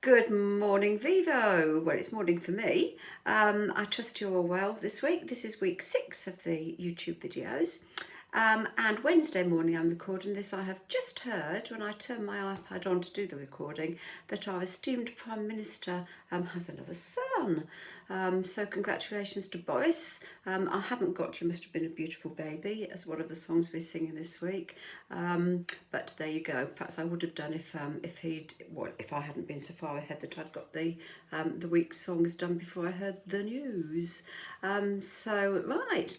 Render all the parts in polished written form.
Good morning, Vivo. Well, it's morning for me. I trust you're all well this week. This is week 6 of the YouTube videos. And Wednesday morning I'm recording this. I have just heard, when I turned my iPad on to do the recording, that our esteemed Prime Minister has another son. So congratulations to Boris. I haven't got You Must Have Been a Beautiful Baby as one of the songs we're singing this week. But there you go. Perhaps I would have done if I hadn't been so far ahead that I'd got the week's songs done before I heard the news. Right.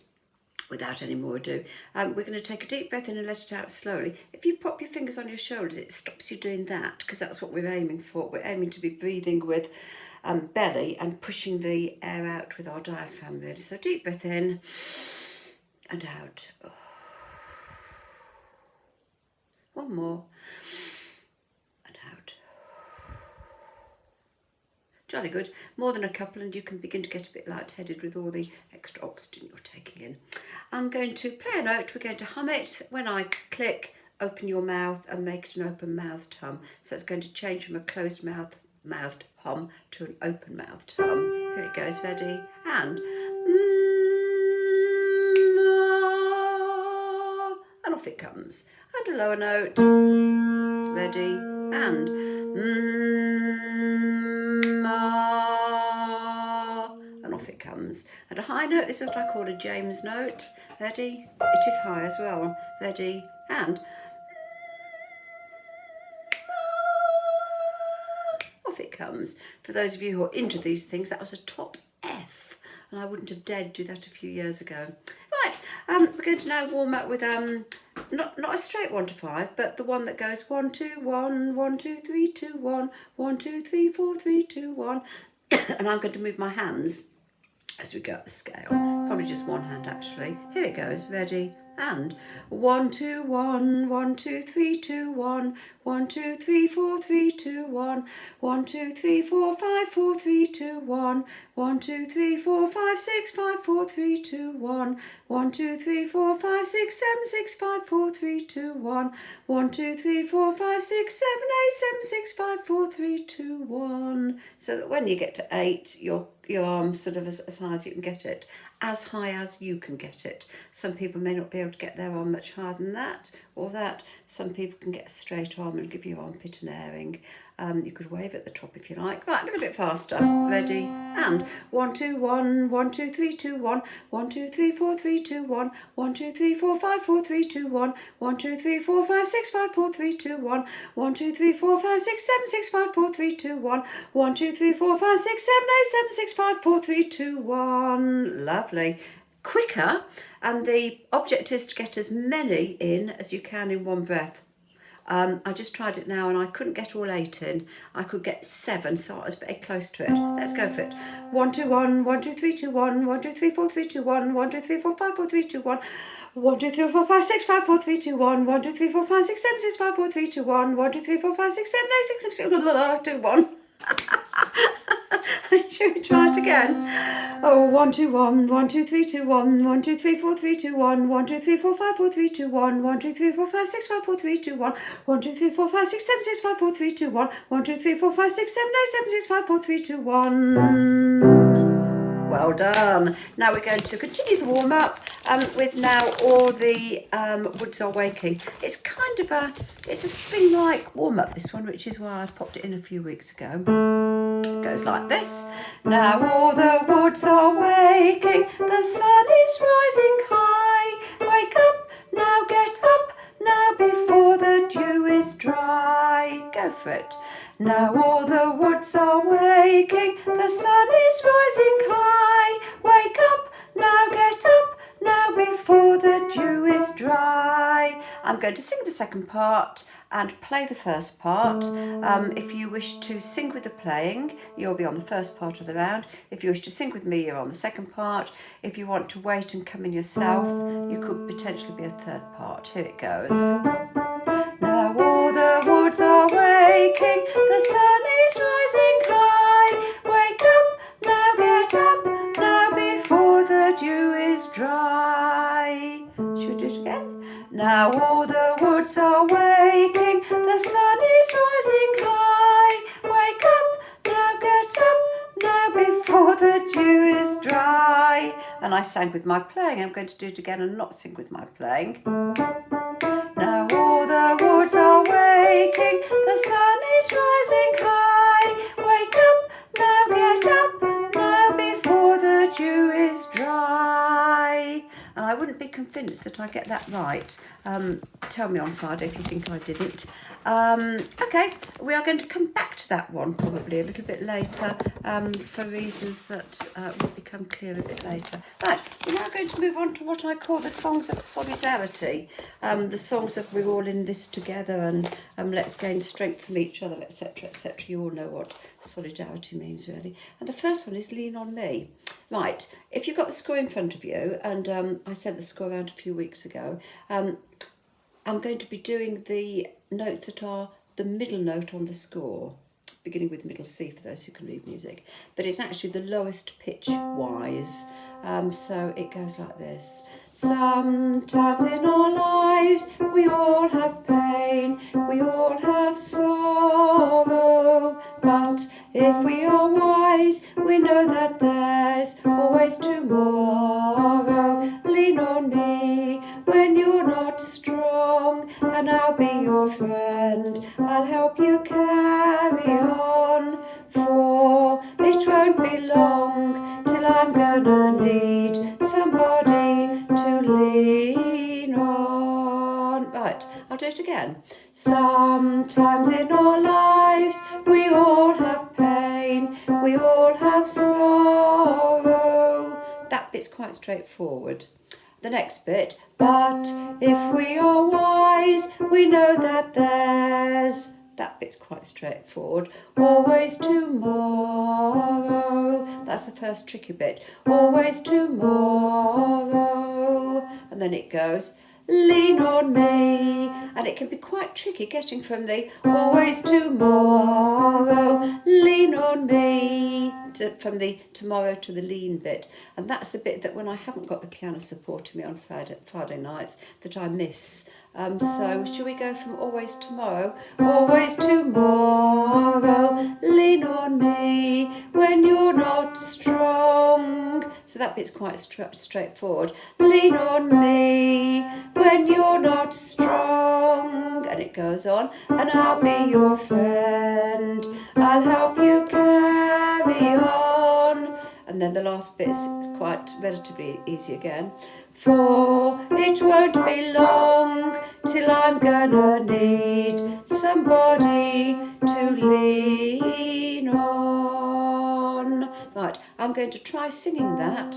Without any more ado, we're going to take a deep breath in and let it out slowly. If you pop your fingers on your shoulders, it stops you doing that, because that's what we're aiming for. We're aiming to be breathing with belly and pushing the air out with our diaphragm, really. So deep breath in and out. One more. And out. Jolly good. More than a couple and you can begin to get a bit lightheaded with all the extra oxygen you're taking in. I'm going to play a note. We're going to hum it. When I click, open your mouth and make it an open-mouthed hum. So it's going to change from a closed-mouthed hum to an open-mouthed hum. Here it goes. Ready? And and off it comes. And a lower note. Ready? And and off it comes. And a high note, this is what I call a James note. Ready? It is high as well. Ready? And off it comes. For those of you who are into these things, that was a top F. And I wouldn't have dared do that a few years ago. Right, we're going to now warm up with not a straight 1 to 5, but the one that goes 1 2 1 1 2 3 2 1 1 2 3 4 3 2 1, and I'm going to move my hands as we go up the scale. Probably just one hand actually. Here it goes. Ready? And 1 2 1 1 2 3 2 1 1 2 3 4 3 2 1 1 2 3 4 5 4 3 2 1 1 2 3 4 5 6 5 4 3 2 1 1 2 3 4 5 6 7 6 5 4 3 2 1 1 2 3 4 5 6 7 8 7 6 5 4 3 2 1. So that when you get to 8, your arm's sort of as high as you can get it. As high as you can get it. Some people may not be able to get their arm much higher than that or that. Some people can get a straight arm and give your armpit an airing. You could wave at the top if you like. Right, a little bit faster. Ready? And 1 2 1 1 2 3 2 1 1 2 3 4 3 2 1 1 2 3 4 5 4 3 2 1 1 2 3 4 5 6 5 4 3 2 1 1 2 3 4 5 6 7 6 5 4 3 2 1 1 2 3 4 5 6 7 8 7 6 5 4 3 2 1. Lovely. Quicker, and the object is to get as many in as you can in one breath. I just tried it now and I couldn't get all 8 in. I could get 7, so I was very close to it. Let's go for it. 1 2 1 1 2 3 2 1 1 2 3 4 3 2 1 1 2 3 4 5 4 3 2 1 1 2 3 4 5 6 5 4 3 2 1 1 2 3 4 5 6 7 6 5 4 3 2 1 1 2 3 4 5 6 7 8 6 6 2 1. Should we try it again? Oh, 1 2 1 1 2 3 2 1 1 2 3 4 3 2 1 1 2 3 4 5 4 3 2 1 1 2 3 4 5 6 5 4 3 2 1 1 2 3 4 5 6 7 6 5 4 3 2 1 1 2 3 4 5 6 7 8 7 6 5 4 3 2 1. Well done. Now we're going to continue the warm up with now all the woods are waking. It's kind of it's a spring-like warm up, this one, which is why I popped it in a few weeks ago. It goes like this. Now all the woods are waking, the sun is rising high. Wake up, now get up, now before the dew is dry. Go for it. Now all the woods are waking, the sun is rising high. Wake up, now get up, now before the dew is dry. I'm going to sing the second part and play the first part. If you wish to sing with the playing, you'll be on the first part of the round. If you wish to sing with me, you're on the second part. If you want to wait and come in yourself, you could potentially be a third part. Here it goes. Now all the woods are waking, the sun is rising high. Wake up, now get up, now before the dew is dry. Should we do it again? Now all the woods are waking, the sun is rising high. Wake up, and I sang with my playing. I'm going to do it again and not sing with my playing. Now all the woods are waking, the sun is rising high. Wake up, now get up, now before the dew is dry. And I wouldn't be convinced that I get that right. Tell me on Friday if you think I didn't. Okay, we are going to come back to that one probably a little bit later for reasons that will become clear a bit later. Right, we're now going to move on to what I call the songs of solidarity, the songs of we're all in this together and let's gain strength from each other, etc., etc. You all know what solidarity means, really. And the first one is Lean on Me. Right, if you've got the score in front of you, and I sent the score around a few weeks ago, I'm going to be doing the notes that are the middle note on the score, beginning with middle C for those who can read music, but it's actually the lowest pitch wise. So it goes like this. Sometimes in our lives we all have pain, we all have sorrow, but if we are wise, we know that there's always tomorrow. Lean on me when you're not strong, and I'll be your friend. I'll help you carry on, for it won't be long till I'm gonna need somebody to lean on. Right, I'll do it again. Sometimes in our lives we all have pain, we all have sorrow. That bit's quite straightforward. The next bit, but if we are wise, we know that there's, that bit's quite straightforward, always tomorrow. That's the first tricky bit, always tomorrow. And then it goes, lean on me, and it can be quite tricky getting from the always tomorrow, lean on me, from the tomorrow to the lean bit. And that's the bit that when I haven't got the piano supporting me on Friday nights that I miss. So shall we go from always tomorrow, always tomorrow, lean on me when you're not strong. So that bit's quite straightforward. Lean on me when you're not strong. And it goes on. And I'll be your friend. I'll help you carry on. And then the last bit is quite relatively easy again. For it won't be long till I'm gonna need somebody to lean on. Right, I'm going to try singing that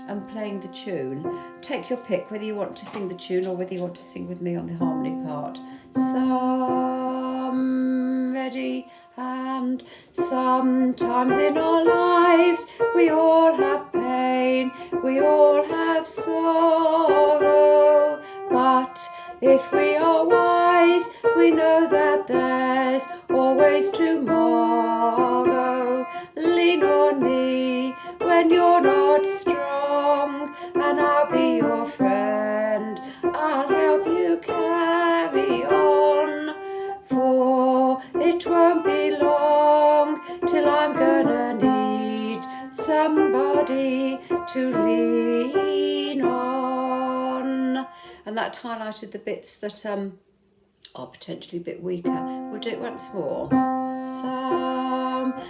and playing the tune. Take your pick whether you want to sing the tune or whether you want to sing with me on the harmony part. Ready? And sometimes in our lives we all have pain, we all have sorrow, but if we are wise, we know that there's always tomorrow. Lean on me when you're not strong, and I'll be your friend. I'll help you carry on, for it won't be long till I'm gonna need somebody to lean on. And that highlighted the bits that are potentially a bit weaker. We'll do it once more.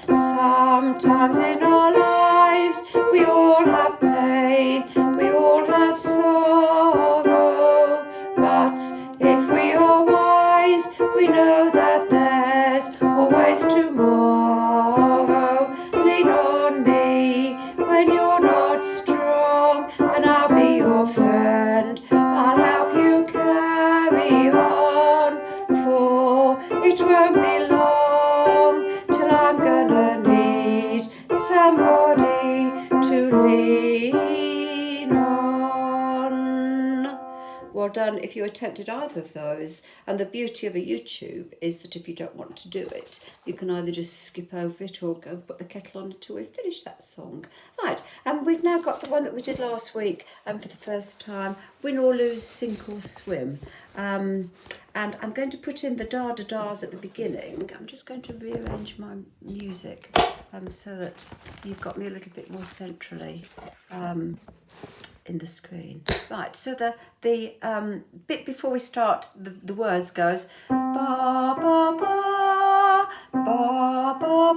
Sometimes in our lives we all have pain, we all have sorrow, but if we are wise, we know that there's always tomorrow. Lean on me when you're not strong, and I'll be your friend. I'll help you carry on, for it won't be long till I'm gonna need somebody to lean on. Well done if you attempted either of those. And the beauty of a YouTube is that if you don't want to do it, you can either just skip over it or go and put the kettle on until we've finished that song. Right, and we've now got the one that we did last week for the first time, Win or Lose, Sink or Swim. And I'm going to put in the da-da-das at the beginning. I'm just going to rearrange my music so that you've got me a little bit more centrally. in the screen. Right, so the bit before we start the words goes ba ba ba ba ba ba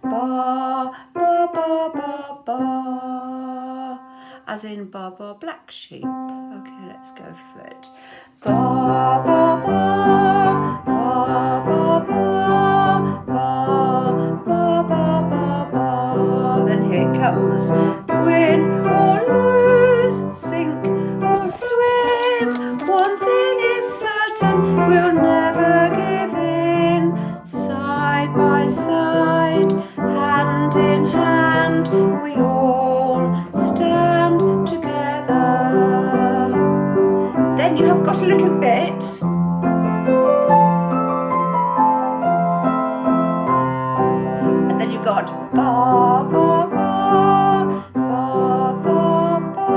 ba ba ba ba ba, as in ba ba black sheep. Okay, let's go for it. Ba ba ba ba ba ba ba ba ba ba. Then here it comes. Win or lose, sink or swim, one thing is certain, we'll never give in. Side by side, hand in hand, we all stand together. Then you have got a little bit. And then you've got ba ba ba ba ba ba.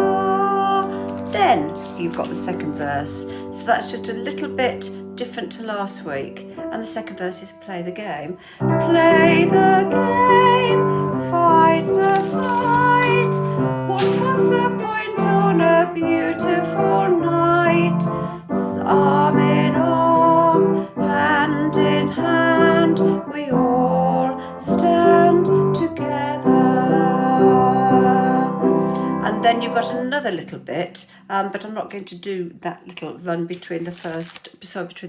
Then you've got the second verse. So that's just a little bit different to last week. And the second verse is play the game. Play the game, fight the fight. What was the point on a beautiful night? Arm in arm, hand in hand, we all stand together. And then you've got another little bit, but I'm not going to do that little run between the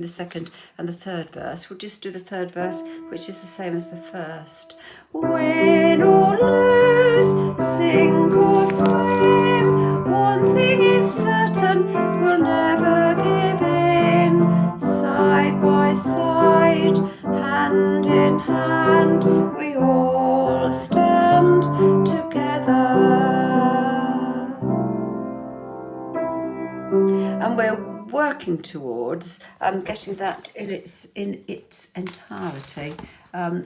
second and the third verse. We'll just do the third verse, which is the same as the first. Win or lose, sink or swim, one thing is certain, we'll never give in. Side by side, hand in hand, we all stand together. And we're working towards getting that in its entirety,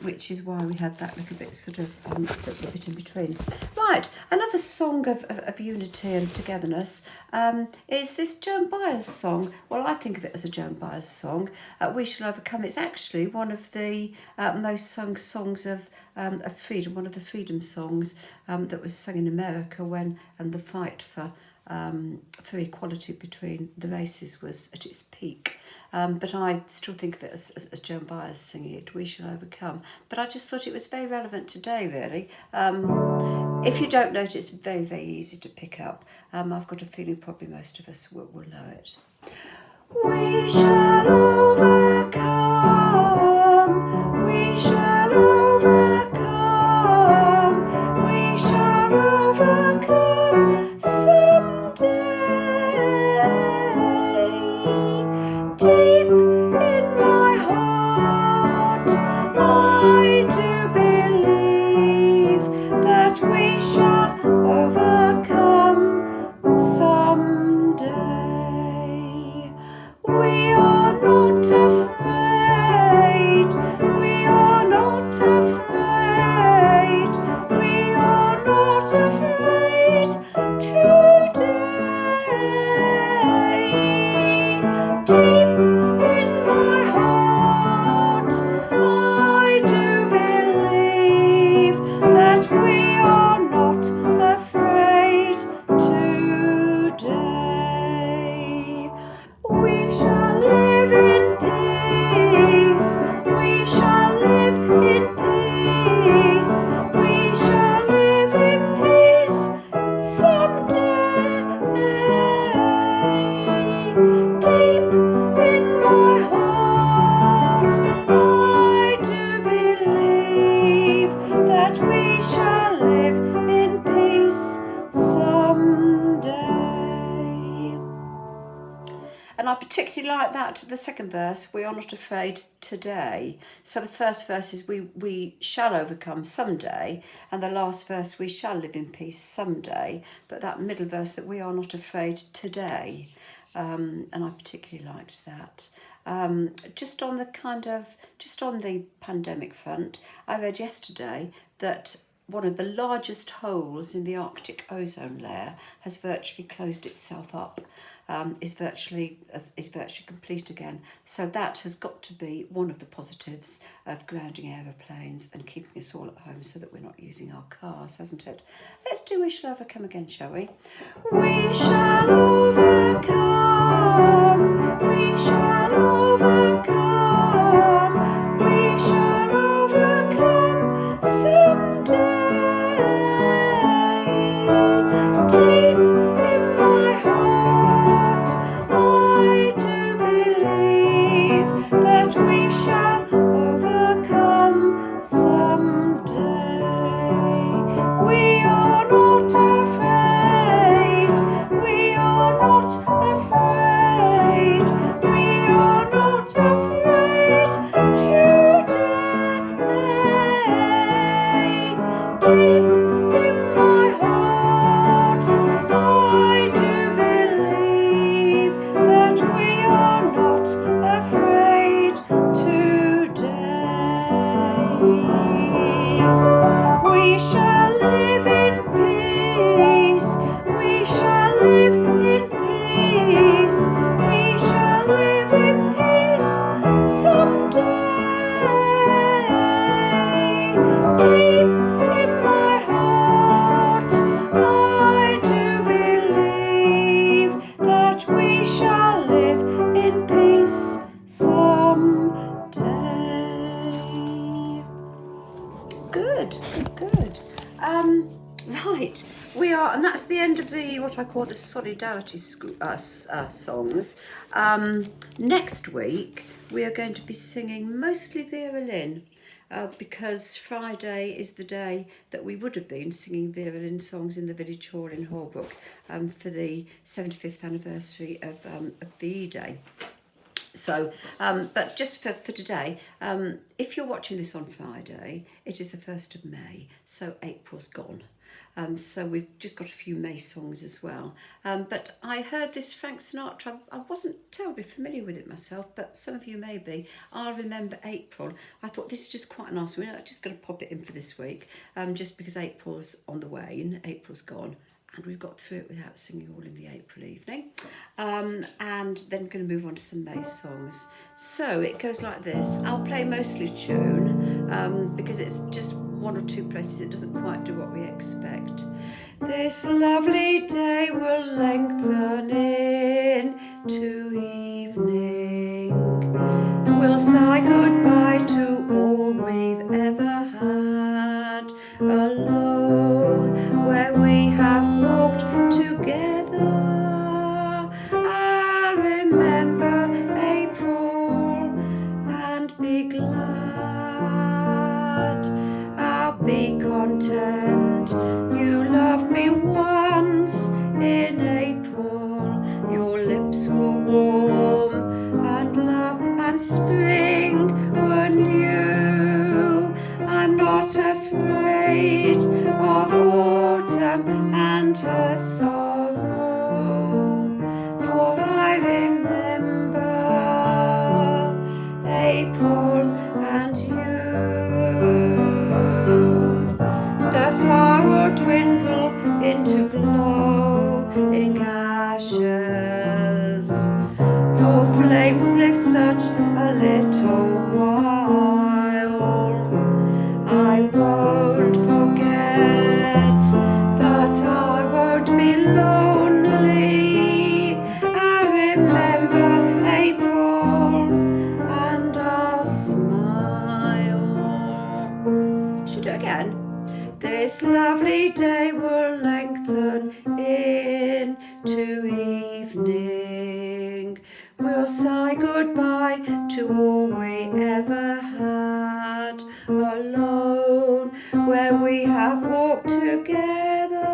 which is why we had that little bit sort of the bit in between. Right, another song of unity and togetherness is this Joan Baez song. Well, I think of it as a Joan Baez song. We Shall Overcome. It's actually one of the most sung songs of freedom, one of the freedom songs that was sung in America and the fight for equality between the races was at its peak. But I still think of it as Joan Baez singing it, We Shall Overcome. But I just thought it was very relevant today, really. If you don't know it, it's very, very easy to pick up. I've got a feeling probably most of us will know it. We shall overcome, we shall overcome, we shall overcome someday. Deep in my heart, I do believe that we shall overcome someday. We are not afraid, we are not afraid, we are not afraid today. Deep in my heart, I do believe that we are not afraid today. We shall live in peace, we shall live in peace, we shall live in peace someday. Deep in my heart, I do believe that we shall live in peace someday. And I particularly like that, the second verse, we are not afraid today. So the first verse is we shall overcome someday, and the last verse, we shall live in peace someday. But that middle verse, that we are not afraid today, and I particularly liked that. Just on the pandemic front, I read yesterday that one of the largest holes in the Arctic ozone layer has virtually closed itself up. is virtually complete again. So that has got to be one of the positives of grounding aeroplanes and keeping us all at home so that we're not using our cars, hasn't it? Let's do We Shall Overcome again, shall we? We shall overcome. We shall overcome. We shall overcome someday. Deep in my heart, I do believe that we shall overcome someday. We are not afraid. We are not afraid. We are not afraid today. Deep in my heart, I do believe that we are not afraid today. We shall live in peace. We shall live in peace. We shall live in peace someday. Deep in my heart, I do believe that we shall live in peace someday. Good. Right, we are, and that's the end of the what I call the solidarity songs. Next week we are going to be singing mostly Vera Lynn. Because Friday is the day that we would have been singing Vera Lynn songs in the village hall in Holbrook for the 75th anniversary of VE Day. So, but just for today, if you're watching this on Friday, it is the 1st of May, so April's gone. So we've just got a few May songs as well. But I heard this Frank Sinatra. I wasn't terribly familiar with it myself, but some of you may be. I'll Remember April. I thought this is just quite a nice one. I'm just going to pop it in for this week, just because April's on the wane, April's gone. And we've got through it without singing all in the April evening. And then we're going to move on to some May songs. So it goes like this. I'll play mostly tune because it's just one or two places it doesn't quite do what we expect. This lovely day will lengthen into evening. We'll say goodbye to all we've ever had. Alone where we have walked together. I'll remember April and be glad. I'll be content. You loved me once in April. Your lips were warm and love and spring were new. I'm not afraid of autumn and her sorrow, for I remember April and you. The fire will dwindle into glowing ashes, for flames live such a little while. I won't forget, but I won't be lonely. I'll remember April and I'll smile. Should we do it again? This lovely day will lengthen into evening. We'll say goodbye to all we ever had. Alone where we have walked together.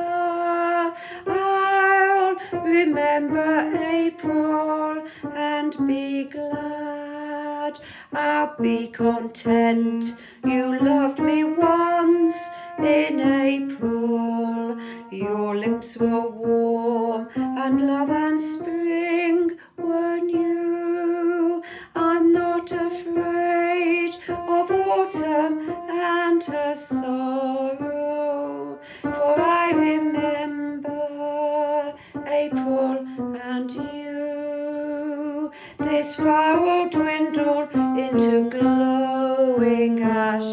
I'll remember April and be glad. I'll be content. You loved me once in April. Your lips were warm and love and spring were new. I'm not afraid of autumn and her sorrow, for I remember April and you. this fire will dwindle into glowing ashes.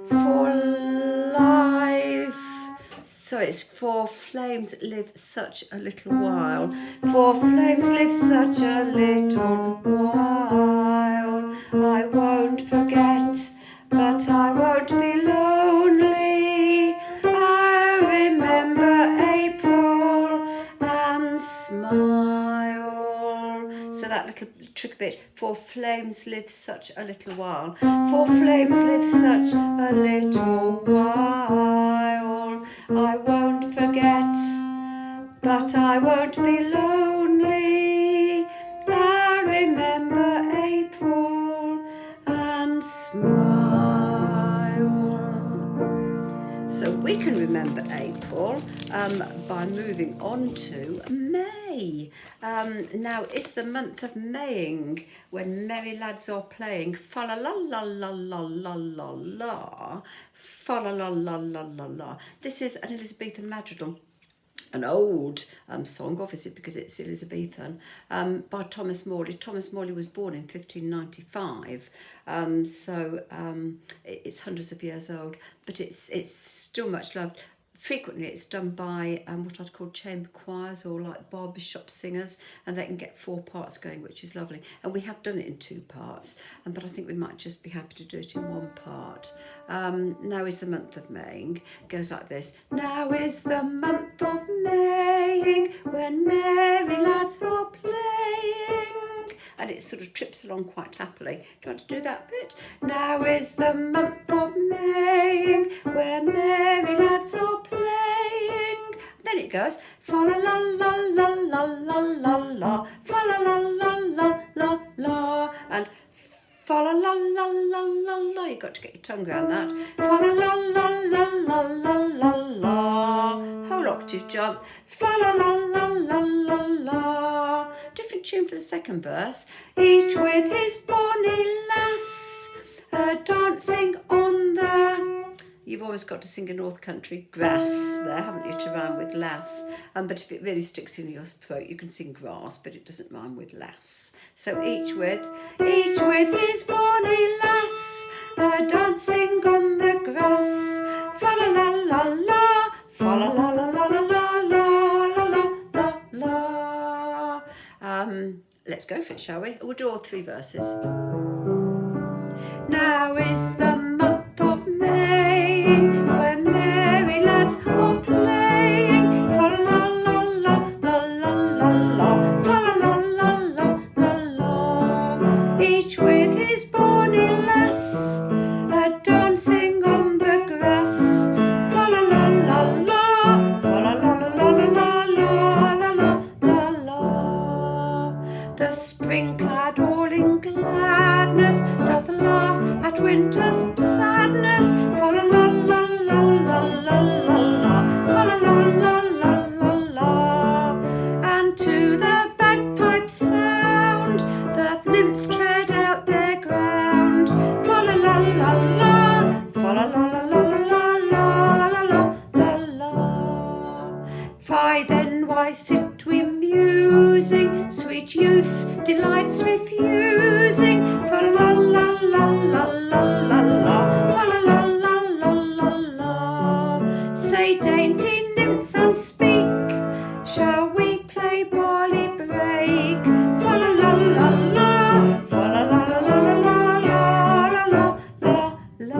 For life, so it's for flames live such a little while. For flames live such a little while. I won't forget, but I won't be lonely. I remember April and smile. So that little trick bit, for flames live such a little while. For flames live such a little while. I won't forget, but I won't be lonely. I'll remember April and smile. So we can remember April by moving on to May. Now it's the month of Maying, when merry lads are playing fa la la la la la la la la, fa la la la la la la. This is an Elizabethan madrigal, an old song, obviously because it's Elizabethan, by Thomas Morley. Thomas Morley was born in 1595, so it's hundreds of years old, but it's still much loved. Frequently it's done by what I'd call chamber choirs, or like barbershop singers, and they can get 4 parts going, which is lovely. And we have done it in 2 parts, but I think we might just be happy to do it in 1 part. Now is the month of Maying. Goes like this. Now is the month of Maying, when merry lads are playing. And it sort of trips along quite happily. Do you want to do that bit? Now is the month of Maying, where merry lads are playing. Then it goes fa la la la la la la la la, fa la la la la la la, and fa la la la la la la. You've got to get your tongue around that. Fa la la la la la la la la. Whole octave jump. Fa la la la la la la. Different tune for the second verse. Each with his bonny lass, dancing on the... You've always got to sing a North Country grass there, haven't you, to rhyme with lass. But if it really sticks in your throat, you can sing grass, but it doesn't rhyme with lass. So each with his bonny lass, dancing on the grass. Fa la la la la, fa la la la la la la la la la la. Let's go for it, shall we? We'll do all 3 verses. Now is the month of May, when merry lads are playing. Fa la la la la la la la, fa la la la la la la. Each with his bonny lass, dancing on the grass. Fa la la la la, fa la la la la la la la la la. The spring-clad all in gladness doth laugh at winter's sadness. Fa la la la la la la la la, fa la la la la la la. And to the bagpipe sound, the nymphs tread out their ground. Fa la la la la, fa la la la la la la la la la. Fie then, why sit we musing, sweet youth's delights refusing? Fa la la la la la la la, fa la la la la la la. Say, dainty nymphs, and speak, shall we play barley break? Fa la la la la, fa la la la la la la la la la.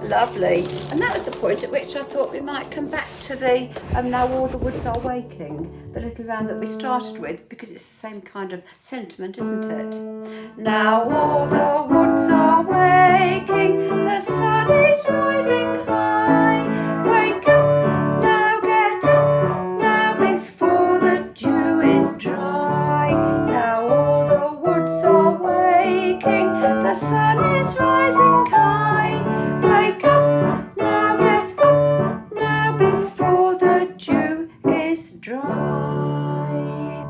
Lovely. And that was the point at which I thought we might come back to the Now All the Woods Are Waking, the little round that we started with, because it's the same kind of sentiment, isn't it? Now all the woods are waking, the sun is rising high. Wake up, now get up, now before the dew is dry. Now all the woods are waking, the sun is rising high. Wake up, now get up, now before the dew is dry.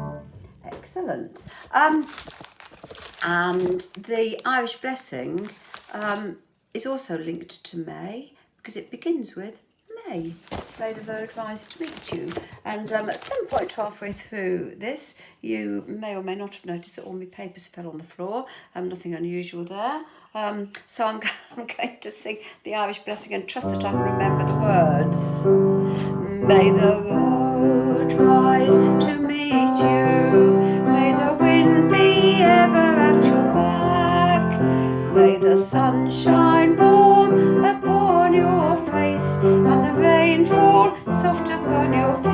Excellent. And the Irish blessing is also linked to May, because it begins with may. May the road rise to meet you. And at some point halfway through this, you may or may not have noticed that all my papers fell on the floor. Nothing unusual there. So I'm going to sing the Irish Blessing and trust that I can remember the words. May the road rise to meet you. May the wind be ever at your back. May the sun shine warm upon your face and the rain fall soft upon your fields.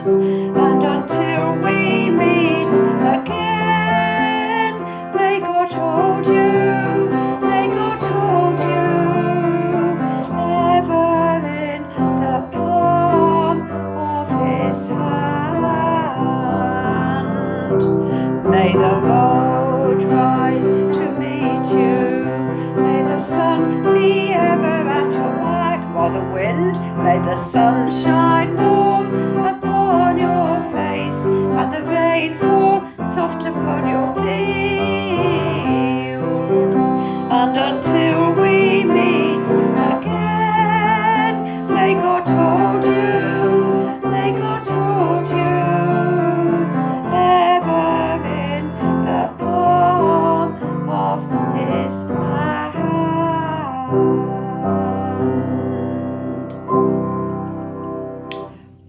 And until we meet again, may God hold you, may God hold you, ever in the palm of his hand. May the road rise to meet you. May the sun be ever at your back, or the wind. May the sun shine warm upon your face, and the rain fall soft upon your fields. And until we meet again, may God hold you, may God hold you, ever in the palm of his hand.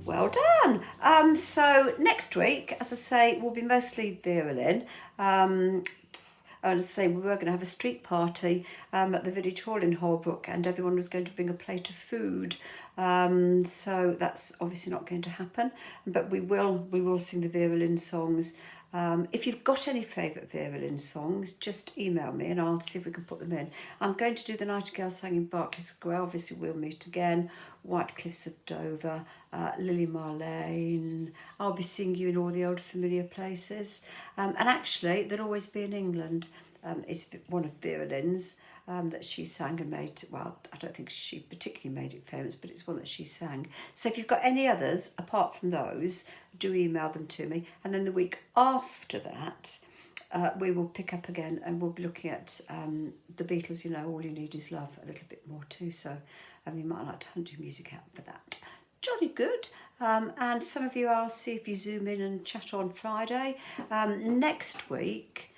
Well done. So next week, as I say, will be mostly Vera-Lynn. And as I say, we were going to have a street party at the village hall in Holbrook, and everyone was going to bring a plate of food. So that's obviously not going to happen, but we will sing the Vera-Lynn songs. If you've got any favourite Vera-Lynn songs, just email me and I'll see if we can put them in. I'm going to do The Nightingale Sang in Berkeley Square, Obviously We'll Meet Again, White Cliffs of Dover, Lily Marlene. I'll be seeing you in all the old familiar places. And actually, There'll Always Be in England is one of Vera-Lynn's that she sang and made. Well, I don't think she particularly made it famous, but it's one that she sang. So if you've got any others apart from those, do email them to me. And then the week after that, we will pick up again and we'll be looking at the Beatles, All You Need Is Love, a little bit more too. So you might like to hunt your music out for that. Jolly good. And some of you, I'll see if you zoom in and chat on Friday. Next week,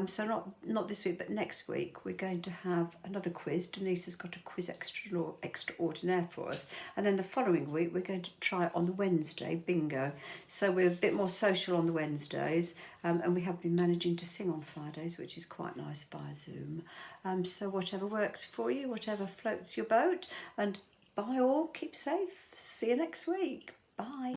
so not this week, but next week, we're going to have another quiz. Denise has got a quiz extraordinaire for us. And then the following week, we're going to try on the Wednesday, bingo. So we're a bit more social on the Wednesdays. And we have been managing to sing on Fridays, which is quite nice via Zoom. So whatever works for you, whatever floats your boat. And bye all, keep safe. See you next week. Bye.